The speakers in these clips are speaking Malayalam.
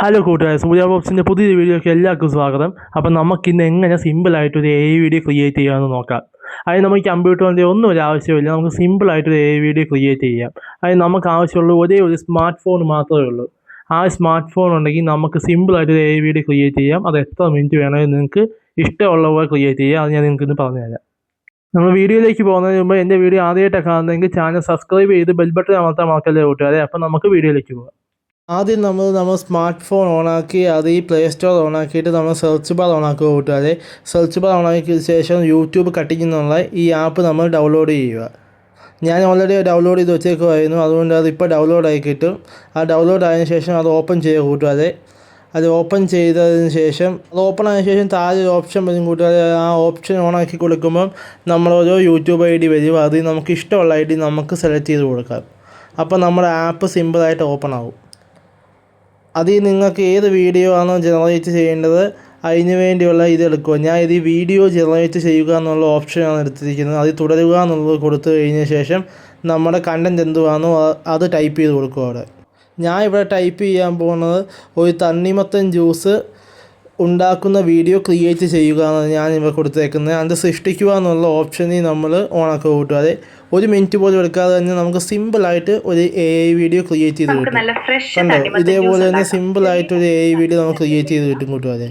ഹലോ കൂട്ടുകാരെ, സൂര്യ ബോക്സിൻ്റെ പുതിയൊരു വീഡിയോയ്ക്ക് എല്ലാവർക്കും സ്വാഗതം. അപ്പം നമുക്കിന്ന് എങ്ങനെ സിമ്പിളായിട്ടൊരു വീഡിയോ ക്രിയേറ്റ് ചെയ്യാമെന്ന് നോക്കാം. അതിന് നമുക്ക് കമ്പ്യൂട്ടറിൻ്റെ ഒന്നും ഒരു ആവശ്യമില്ല. നമുക്ക് സിമ്പിളായിട്ടൊരു വീഡിയോ ക്രിയേറ്റ് ചെയ്യാം. അതിന് നമുക്ക് ആവശ്യമുള്ള ഒരേ ഒരു സ്മാർട്ട് ഫോൺ മാത്രമേ ഉള്ളൂ. ആ സ്മാർട്ട് ഫോൺ ഉണ്ടെങ്കിൽ നമുക്ക് സിമ്പിളായിട്ടൊരു വീഡിയോ ക്രിയേറ്റ് ചെയ്യാം. അത് എത്ര മിനിറ്റ് വേണമെങ്കിൽ നിങ്ങൾക്ക് ഇഷ്ടമുള്ള പോലെ ക്രിയേറ്റ് ചെയ്യാം. അത് ഞാൻ നിങ്ങൾക്ക് ഇന്ന് പറഞ്ഞുതരാം. നമ്മൾ വീഡിയോയിലേക്ക് പോകുന്നതിന് മുമ്പ് എൻ്റെ വീഡിയോ ആദ്യമായിട്ടൊക്കെ കാണുന്നതെങ്കിൽ ചാനൽ സബ്സ്ക്രൈബ് ചെയ്ത് ബെൽ ബട്ടൺ അമർത്താൻ മറക്കല്ലേ കൂട്ടുകാരെ. അപ്പം നമുക്ക് വീഡിയോയിലേക്ക് പോകാം. ആദ്യം നമ്മൾ സ്മാർട്ട് ഫോൺ ഓണാക്കി അത് ഈ പ്ലേ സ്റ്റോർ ഓണാക്കിയിട്ട് നമ്മൾ സെർച്ച് ബാർ ഓണാക്കുക കൂട്ടുകാരെ. സെർച്ച് ബാർ ഓണാക്കിയതിന് ശേഷം യൂട്യൂബ് കട്ടിംഗ് എന്നുള്ള ഈ ആപ്പ് നമ്മൾ ഡൗൺലോഡ് ചെയ്യുക. ഞാൻ ഓൾറെഡി ഡൗൺലോഡ് ചെയ്ത് വെച്ചേക്കുമായിരുന്നു, അതുകൊണ്ട് അതിപ്പോൾ ഡൗൺലോഡ് ആയി കിട്ടും. ആ ഡൗൺലോഡ് ആയതിനു ശേഷം അത് ഓപ്പൺ ചെയ്യുക കൂട്ടുകാരെ. അത് ഓപ്പൺ ചെയ്തതിന് ശേഷം അത് ഓപ്പൺ ആയതിനു ശേഷം താഴെ ഒരു ഓപ്ഷൻ വരും കൂട്ടുകാരെ. ആ ഓപ്ഷൻ ഓണാക്കി കൊടുക്കുമ്പം നമ്മളോരോ യൂട്യൂബ് ID വരും. അത് നമുക്ക് ഇഷ്ടമുള്ള ID നമുക്ക് സെലക്ട് ചെയ്ത് കൊടുക്കാം. അപ്പോൾ നമ്മുടെ ആപ്പ് സിമ്പിളായിട്ട് ഓപ്പൺ ആവും. അതിൽ നിങ്ങൾക്ക് ഏത് വീഡിയോ ആണോ ജനറേറ്റ് ചെയ്യേണ്ടത് അതിന് വേണ്ടിയുള്ള ഇതെടുക്കുക. ഞാൻ ഇത് വീഡിയോ ജനറേറ്റ് ചെയ്യുക എന്നുള്ള ഓപ്ഷനാണ് എടുത്തിരിക്കുന്നത്. അത് തുടരുക എന്നുള്ളത് കൊടുത്തു കഴിഞ്ഞ ശേഷം നമ്മുടെ കണ്ടൻറ്റ് എന്തുവാണോ അത് ടൈപ്പ് ചെയ്ത് കൊടുക്കുക. അവിടെ ഞാൻ ഇവിടെ ടൈപ്പ് ചെയ്യാൻ പോകുന്നത് ഒരു തണ്ണിമത്തൻ ജ്യൂസ് ഉണ്ടാക്കുന്ന വീഡിയോ ക്രിയേറ്റ് ചെയ്യുക എന്നാണ് ഞാനിവിടെ കൊടുത്തേക്കുന്നത്. അത് സൃഷ്ടിക്കുക എന്നുള്ള ഓപ്ഷനിൽ നമ്മൾ ഓണാക്കുക കൂട്ടുകാരെ. 1 മിനിറ്റ് പോലും എടുക്കാതെ തന്നെ നമുക്ക് സിമ്പിളായിട്ട് ഒരു വീഡിയോ ക്രിയേറ്റ് ചെയ്ത് കിട്ടും. കണ്ടോ, ഇതേപോലെ തന്നെ സിമ്പിളായിട്ട് ഒരു വീഡിയോ നമുക്ക് ക്രിയേറ്റ് ചെയ്ത് കിട്ടും കൂട്ടുകാരെ.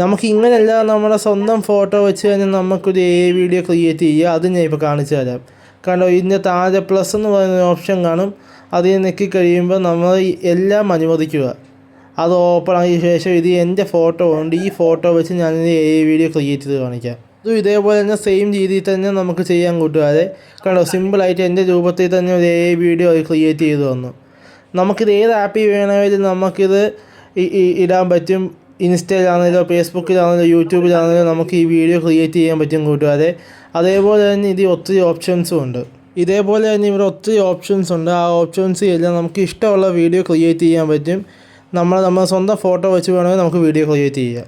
നമുക്ക് ഇങ്ങനെയല്ല നമ്മുടെ സ്വന്തം ഫോട്ടോ വെച്ച് തന്നെ നമുക്കൊരു വീഡിയോ ക്രിയേറ്റ് ചെയ്യുക. അത് ഞാൻ ഇപ്പോൾ കാണിച്ചു തരാം. കണ്ടോ, ഇതിൻ്റെ താഴെ പ്ലസ് എന്ന് പറയുന്ന ഓപ്ഷൻ കാണും. അതിൽ ഞെക്കി കഴിയുമ്പോൾ നമ്മൾ എല്ലാം അനുവദിക്കുക. അത് ഓപ്പൺ ആയ ശേഷം ഇത് എൻ്റെ ഫോട്ടോ ഉണ്ട്, ഈ ഫോട്ടോ വെച്ച് ഞാനിത് വീഡിയോ ക്രിയേറ്റ് ചെയ്ത് കാണിക്കാം. അതും ഇതേപോലെ തന്നെ സെയിം രീതിയിൽ തന്നെ നമുക്ക് ചെയ്യാൻ കൂട്ടുകാരെ. കണ്ടോ, സിമ്പിളായിട്ട് എൻ്റെ രൂപത്തിൽ തന്നെ ഒരു വീഡിയോ ക്രിയേറ്റ് ചെയ്ത് തന്നു. നമുക്കിത് ഏത് ആപ്പിൽ വേണമെങ്കിലും നമുക്കിത് ഇടാൻ പറ്റും. ഇൻസ്റ്റയിലാണെങ്കിലോ ഫേസ്ബുക്കിലാണെങ്കിലോ യൂട്യൂബിലാണെങ്കിലോ നമുക്ക് ഈ വീഡിയോ ക്രിയേറ്റ് ചെയ്യാൻ പറ്റും കൂട്ടുകാരെ. അതേപോലെ തന്നെ ഇത് ഒത്തിരി ഓപ്ഷൻസും ഉണ്ട്. ഇതേപോലെ തന്നെ ഇവിടെ ഒത്തിരി ഓപ്ഷൻസ് ഉണ്ട്. ആ ഓപ്ഷൻസ് എല്ലാം നമുക്ക് ഇഷ്ടമുള്ള വീഡിയോ ക്രിയേറ്റ് ചെയ്യാൻ പറ്റും. നമ്മൾ സ്വന്തം ഫോട്ടോ വെച്ച് വേണമെങ്കിൽ നമുക്ക് വീഡിയോ ക്രിയേറ്റ് ചെയ്യാം.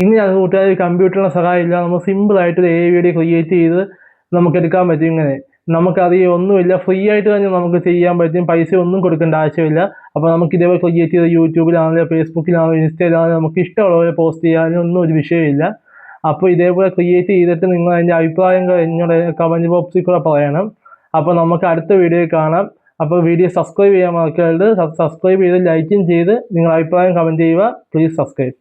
ഇനി ഞങ്ങൾക്ക് കൂട്ടുകാർ കമ്പ്യൂട്ടറിൻ്റെ സഹായമില്ല, നമ്മൾ സിമ്പിളായിട്ട് വീഡിയോ ക്രിയേറ്റ് ചെയ്ത് നമുക്ക് എടുക്കാൻ പറ്റും. ഇങ്ങനെ നമുക്കറിയാം ഒന്നുമില്ല, ഫ്രീ ആയിട്ട് തന്നെ നമുക്ക് ചെയ്യാൻ പറ്റും. പൈസ ഒന്നും കൊടുക്കേണ്ട ആവശ്യമില്ല. അപ്പോൾ നമുക്ക് ഇതേപോലെ ക്രിയേറ്റ് ചെയ്ത് യൂട്യൂബിലാണെങ്കിലും ഫേസ്ബുക്കിലാണെങ്കിലും ഇൻസ്റ്റയിലാണെങ്കിലും നമുക്ക് ഇഷ്ടമുള്ള പോലെ പോസ്റ്റ് ചെയ്യാനും ഒന്നും ഒരു വിഷയമില്ല. അപ്പോൾ ഇതേപോലെ ക്രിയേറ്റ് ചെയ്തിട്ട് നിങ്ങൾ അതിൻ്റെ അഭിപ്രായങ്ങൾ എന്നോട് കമൻറ്റ് ബോക്സിൽ കൂടെ പറയണം. അപ്പോൾ നമുക്ക് അടുത്ത വീഡിയോയിൽ കാണാം. അപ്പോൾ വീഡിയോ സബ്സ്ക്രൈബ് ചെയ്യാൻ മറക്കരുത്. സബ്സ്ക്രൈബ് ചെയ്ത് ലൈക്കും ചെയ്ത് നിങ്ങൾ അഭിപ്രായം കമൻറ്റ് ചെയ്യുക. Please subscribe.